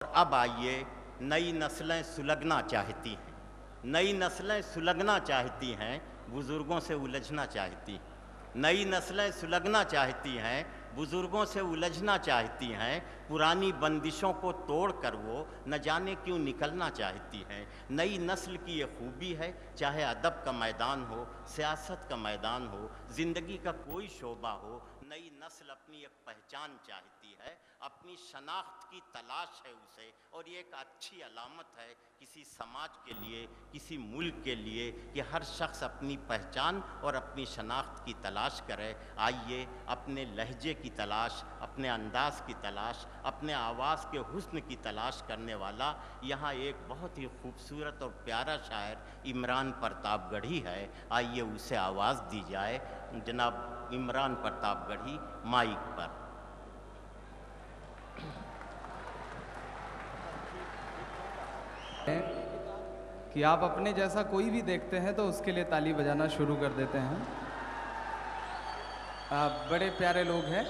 अब आइए, नई नस्लें सुलगना चाहती हैं, नई नस्लें सुलगना चाहती हैं, बुज़ुर्गों से उलझना चाहती हैं। नई नस्लें सुलगना चाहती हैं, बुज़ुर्गों से उलझना चाहती हैं, पुरानी बंदिशों को तोड़कर वो न जाने क्यों निकलना चाहती हैं। नई नस्ल की ये खूबी है, चाहे अदब का मैदान हो, सियासत का मैदान हो, ज़िंदगी का कोई शोबा हो, नई नस्ल अपनी एक पहचान चाहती है, अपनी शनाख्त की तलाश है उसे, और ये एक अच्छी अलामत है किसी समाज के लिए, किसी मुल्क के लिए, कि हर शख्स अपनी पहचान और अपनी शनाख्त की तलाश करे। आइए, अपने लहजे की तलाश, अपने अंदाज़ की तलाश, अपने आवाज़ के हुस्न की तलाश करने वाला यहाँ एक बहुत ही खूबसूरत और प्यारा शायर इमरान प्रतापगढ़ी है। आइए उसे आवाज़ दी जाए। जनाब इमरान प्रतापगढ़ी माइक पर। कि आप अपने जैसा कोई भी देखते हैं तो उसके लिए ताली बजाना शुरू कर देते हैं। बड़े प्यारे लोग हैं।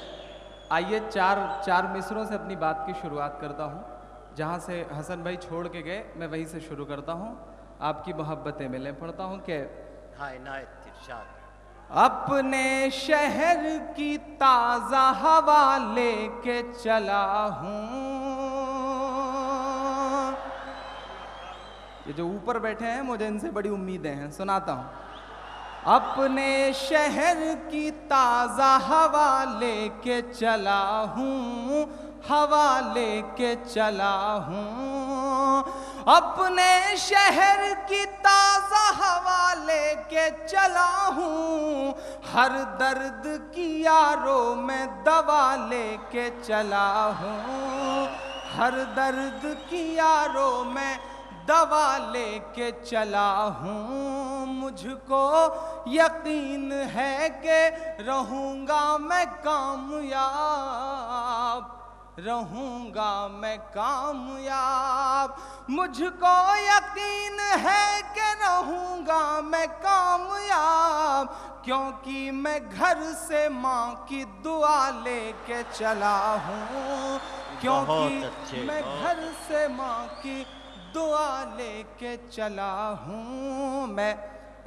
आइए चार मिसरों से अपनी बात की शुरुआत करता हूँ। जहाँ से हसन भाई छोड़ के गए मैं वहीं से शुरू करता हूँ। आपकी मोहब्बतें मिलें पढ़ता हूँ कि अपने शहर की ताज़ा हवा लेके चला हूँ। ये जो ऊपर बैठे हैं मुझे इनसे बड़ी उम्मीदें हैं, सुनाता हूँ। अपने शहर की ताज़ा हवा लेके चला हूँ, हवा लेके चला हूँ। अपने शहर की ताज़ा हवा लेके चला हूँ, हर दर्द की यारों में दवा लेके चला हूँ, हर दर्द की यारों में दवा लेके चला हूँ। मुझको यकीन है कि रहूँगा मैं कामयाब, रहूँगा मैं कामयाब। मुझको यकीन है कि रहूँगा मैं कामयाब, क्योंकि मैं घर से माँ की दुआ लेके चला हूँ, क्योंकि मैं घर से माँ की दुआ लेके चला हूँ। मैं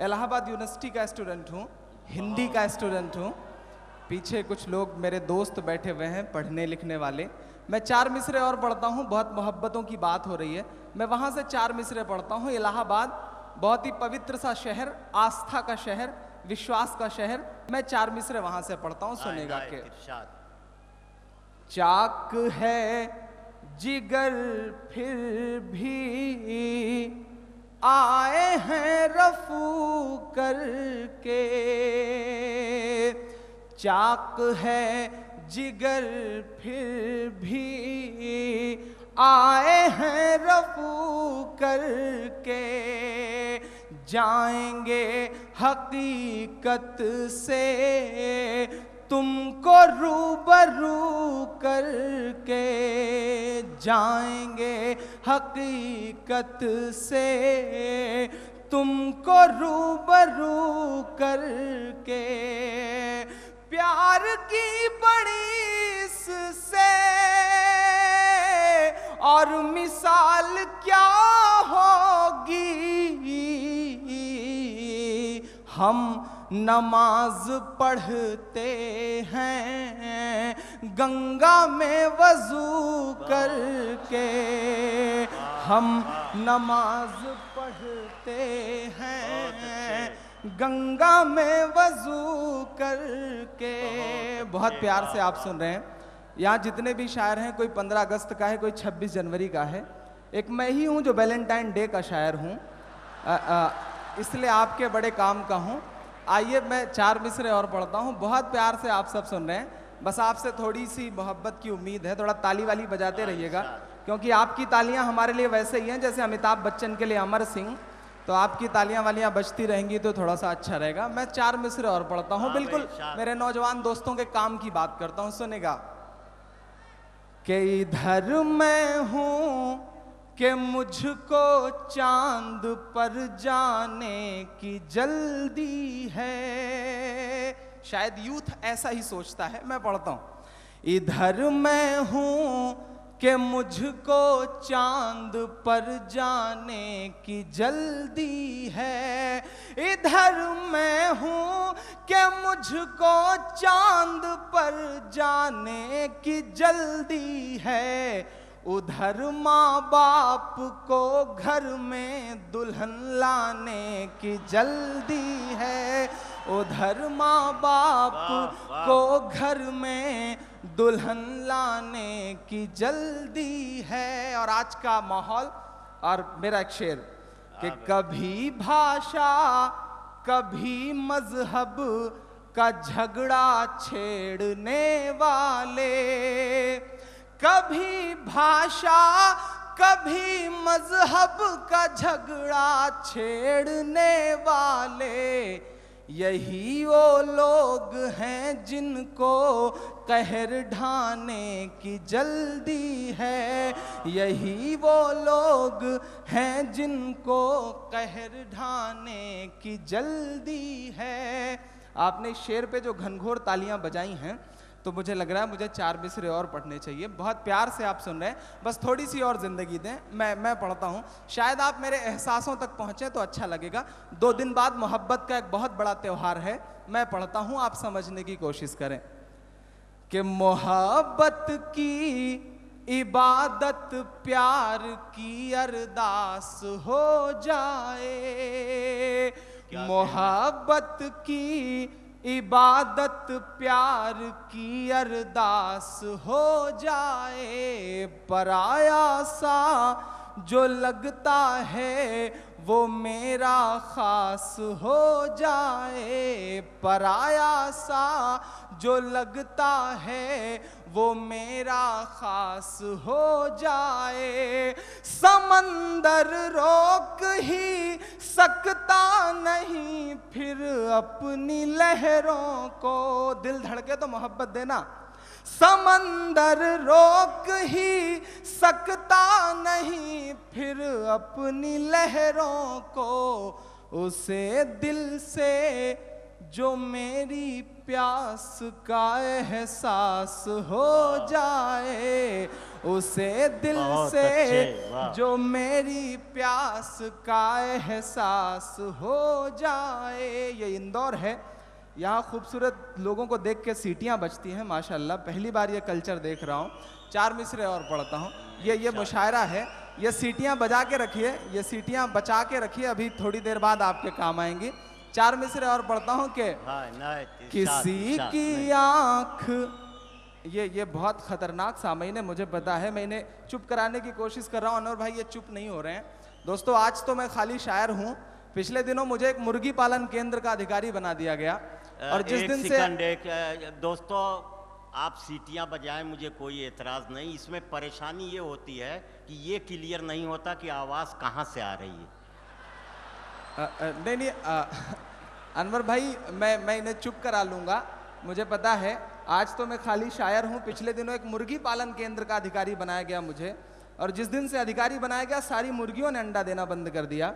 इलाहाबाद यूनिवर्सिटी का स्टूडेंट हूँ, हिंदी का स्टूडेंट हूँ। पीछे कुछ लोग मेरे दोस्त बैठे हुए हैं पढ़ने लिखने वाले। मैं 4 मिसरे और पढ़ता हूँ। बहुत मोहब्बतों की बात हो रही है, मैं वहाँ से 4 मिसरे पढ़ता हूँ। इलाहाबाद बहुत ही पवित्र सा शहर, आस्था का शहर, विश्वास का शहर। मैं 4 मिसरे वहाँ से पढ़ता हूँ, सुनेगा के। चाक है जिगर फिर भी आए हैं रफू करके, चाक है जिगर फिर भी आए हैं रफू करके। जाएंगे हकीकत से तुमको रूबरू करके, जाएंगे हकीकत से तुमको रूबरू करके। प्यार की बड़ी से और मिसाल क्या होगी। हम नमाज पढ़ते हैं गंगा में वज़ू करके, हम नमाज पढ़ते हैं गंगा में वज़ू करके। बहुत प्यार से आप सुन रहे हैं। यहाँ जितने भी शायर हैं, कोई 15 अगस्त का है, कोई 26 जनवरी का है। एक मैं ही हूँ जो वैलेंटाइन डे का शायर हूँ, इसलिए आपके बड़े काम का हूँ। आइए मैं 4 मिसरे और पढ़ता हूँ। बहुत प्यार से आप सब सुन रहे हैं, बस आपसे थोड़ी सी मोहब्बत की उम्मीद है। थोड़ा ताली वाली बजाते रहिएगा, क्योंकि आपकी तालियां हमारे लिए वैसे ही हैं जैसे अमिताभ बच्चन के लिए अमर सिंह। तो आपकी तालियां वालियां बजती रहेंगी तो थोड़ा सा अच्छा रहेगा। मैं 4 मिसरे और पढ़ता हूँ, बिल्कुल मेरे नौजवान दोस्तों के काम की बात करता हूँ, सुनेगा। कि इधर मैं हूँ कि मुझको चांद पर जाने की जल्दी है। शायद यूथ ऐसा ही सोचता है। मैं पढ़ता हूँ। इधर मैं हूँ कि मुझको चांद पर जाने की जल्दी है, इधर मैं हूँ कि मुझको चांद पर जाने की जल्दी है, उधर माँ बाप को घर में दुल्हन लाने की जल्दी है, उधर माँ बाप को घर में दुल्हन लाने की जल्दी है। और आज का माहौल और मेरा एक शेर कि कभी भाषा कभी मजहब का झगड़ा छेड़ने वाले, कभी भाषा कभी मजहब का झगड़ा छेड़ने वाले, यही वो लोग हैं जिनको कहर ढाने की जल्दी है, यही वो लोग हैं जिनको कहर ढाने की जल्दी है। आपने इस शेर पे जो घनघोर तालियां बजाई हैं तो मुझे लग रहा है मुझे 4 मिसरे और पढ़ने चाहिए। बहुत प्यार से आप सुन रहे हैं, बस थोड़ी सी और ज़िंदगी दें। मैं पढ़ता हूँ, शायद आप मेरे एहसासों तक पहुँचें तो अच्छा लगेगा। 2 दिन बाद मोहब्बत का एक बहुत बड़ा त्यौहार है। मैं पढ़ता हूँ, आप समझने की कोशिश करें कि मोहब्बत की इबादत प्यार की अरदास हो जाए, मोहब्बत की इबादत प्यार की अरदास हो जाए, पराया सा जो लगता है वो मेरा खास हो जाए, पराया सा जो लगता है वो मेरा खास हो जाए, समंदर रोक ही सकता नहीं फिर अपनी लहरों को। दिल धड़के तो मोहब्बत देना। समंदर रोक ही सकता नहीं फिर अपनी लहरों को, उसे दिल से जो मेरी प्यास का एहसास हो जाए, उसे दिल से जो मेरी प्यास का एहसास हो जाए। ये इंदौर है, यहाँ खूबसूरत लोगों को देख के सीटियाँ बजती हैं माशाल्लाह। पहली बार ये कल्चर देख रहा हूँ। 4 मिसरे और पढ़ता हूँ। ये मुशायरा है, ये सीटियाँ बजा के रखिए, ये सीटियाँ बचा के रखिए, अभी थोड़ी देर बाद आपके काम आएंगी। 4 मिसरे और पढ़ता हूँ कि किसी की आँख, ये बहुत खतरनाक सामयीन है, मुझे पता है। मैं इन्हें चुप कराने की कोशिश कर रहा हूँ। अनवर भाई ये चुप नहीं हो रहे हैं। दोस्तों आज तो मैं खाली शायर हूँ, पिछले दिनों मुझे एक मुर्गी पालन केंद्र का अधिकारी बना दिया गया और जिस दिन से दोस्तों आप सीटियां बजाएं, मुझे कोई एतराज़ नहीं। इसमें परेशानी ये होती है कि ये क्लियर नहीं होता कि आवाज़ कहाँ से आ रही है। नहीं अनवर भाई मैं इन्हें चुप करा लूँगा, मुझे पता है। आज तो मैं खाली शायर हूँ, पिछले दिनों एक मुर्गी पालन केंद्र का अधिकारी बनाया गया मुझे, और जिस दिन से अधिकारी बनाया गया सारी मुर्गियों ने अंडा देना बंद कर दिया।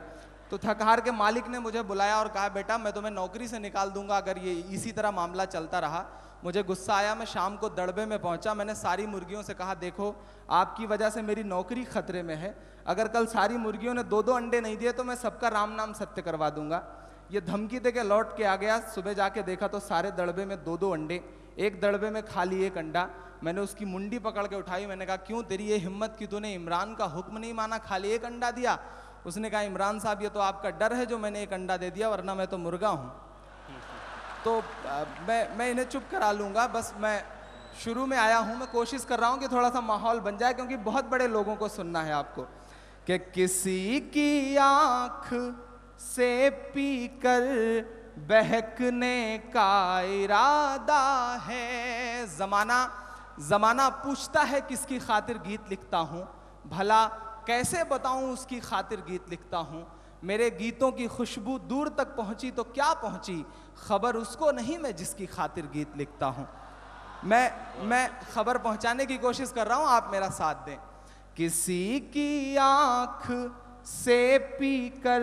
तो थक हार के मालिक ने मुझे बुलाया और कहा बेटा मैं तुम्हें नौकरी से निकाल दूंगा अगर ये इसी तरह मामला चलता रहा। मुझे गुस्सा आया, मैं शाम को दड़बे में पहुंचा। मैंने सारी मुर्गियों से कहा देखो आपकी वजह से मेरी नौकरी खतरे में है, अगर कल सारी मुर्गियों ने 2-2 अंडे नहीं दिए तो मैं सबका राम नाम सत्य करवा दूंगा। ये धमकी दे के लौट के आ गया। सुबह जाके देखा तो सारे दड़बे में 2-2 अंडे, एक दड़बे में खाली एक अंडा। मैंने उसकी मुंडी पकड़ के उठाई, मैंने कहा क्यों तेरी ये हिम्मत कि तूने इमरान का हुक्म नहीं माना, खाली एक अंडा दिया। उसने कहा इमरान साहब ये तो आपका डर है जो मैंने एक अंडा दे दिया, वरना मैं तो मुर्गा हूँ। तो मैं इन्हें चुप करा लूँगा, बस मैं शुरू में आया हूँ। मैं कोशिश कर रहा हूँ कि थोड़ा सा माहौल बन जाए, क्योंकि बहुत बड़े लोगों को सुनना है आपको। कि किसी की आँख से पी कर बहकने का इरादा है। ज़माना पूछता है किसकी खातिर गीत लिखता हूँ, भला कैसे बताऊँ उसकी खातिर गीत लिखता हूँ। मेरे गीतों की खुशबू दूर तक पहुँची तो क्या पहुँची, खबर उसको नहीं मैं जिसकी खातिर गीत लिखता हूँ। मैं खबर पहुँचाने की कोशिश कर रहा हूँ, आप मेरा साथ दें। किसी की आँख से पी कर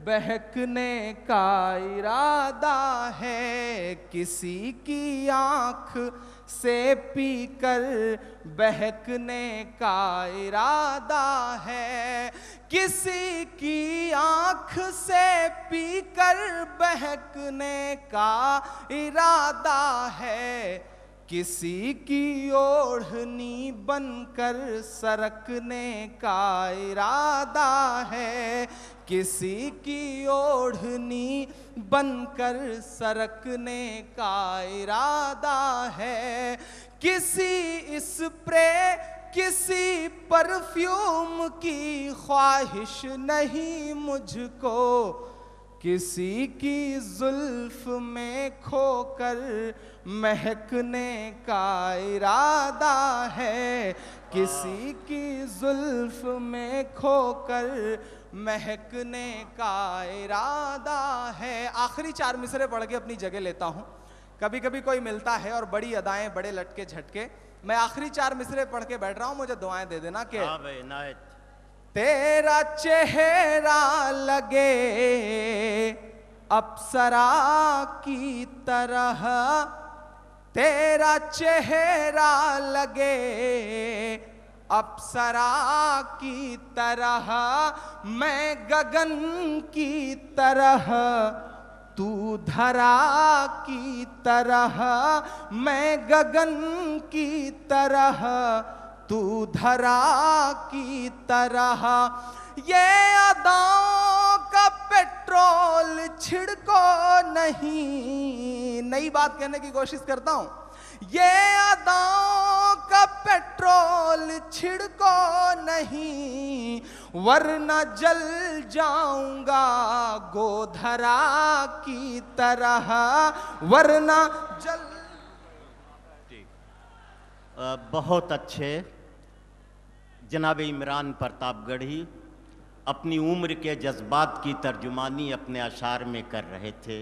बहकने का इरादा है, किसी की आँख से पीकर बहकने का इरादा है, किसी की आंख से पीकर बहकने का इरादा है, किसी की ओढ़नी बनकर सरकने का इरादा है, किसी की ओढ़नी बनकर सरकने का इरादा है, किसी स्प्रे किसी परफ्यूम की ख्वाहिश नहीं मुझको, किसी की जुल्फ में खोकर महकने का इरादा है, किसी की जुल्फ में खोकर महकने का इरादा है। आखिरी 4 मिसरे पढ़ के अपनी जगह लेता हूँ। कभी कभी कोई मिलता है और बड़ी अदाएं, बड़े लटके झटके, मैं आखिरी 4 मिसरे पढ़ के बैठ रहा हूँ, मुझे दुआएं दे देना कि हाँ भाई नायत। तेरा चेहरा लगे अप्सरा की तरह, तेरा चेहरा लगे अप्सरा की तरह, मैं गगन की तरह, तू धरा की तरह, मैं गगन की तरह, तू धरा की तरह, ये अदाओं का पेट्रोल छिड़को नहीं। नई बात कहने की कोशिश करता हूं, ये अदाओं का पेट्रोल छिड़को नहीं, वरना जल जाऊंगा गोधरा की तरह, वरना जल। बहुत अच्छे जनाब इमरान प्रतापगढ़ी अपनी उम्र के जज्बात की तर्जुमानी अपने अशार में कर रहे थे।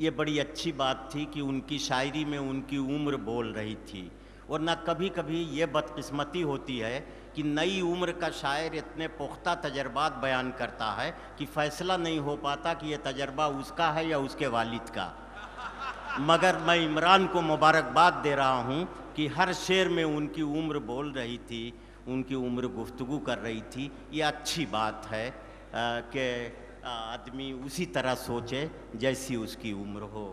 ये बड़ी अच्छी बात थी कि उनकी शायरी में उनकी उम्र बोल रही थी, वरना कभी कभी ये बदकिस्मती होती है कि नई उम्र का शायर इतने पुख्ता तजर्बात बयान करता है कि फ़ैसला नहीं हो पाता कि ये तजर्बा उसका है या उसके वालिद का। मगर मैं इमरान को मुबारकबाद दे रहा हूँ कि हर शेर में उनकी उम्र बोल रही थी, उनकी उम्र गुफ्तगू कर रही थी। ये अच्छी बात है कि आदमी उसी तरह सोचे जैसी उसकी उम्र हो।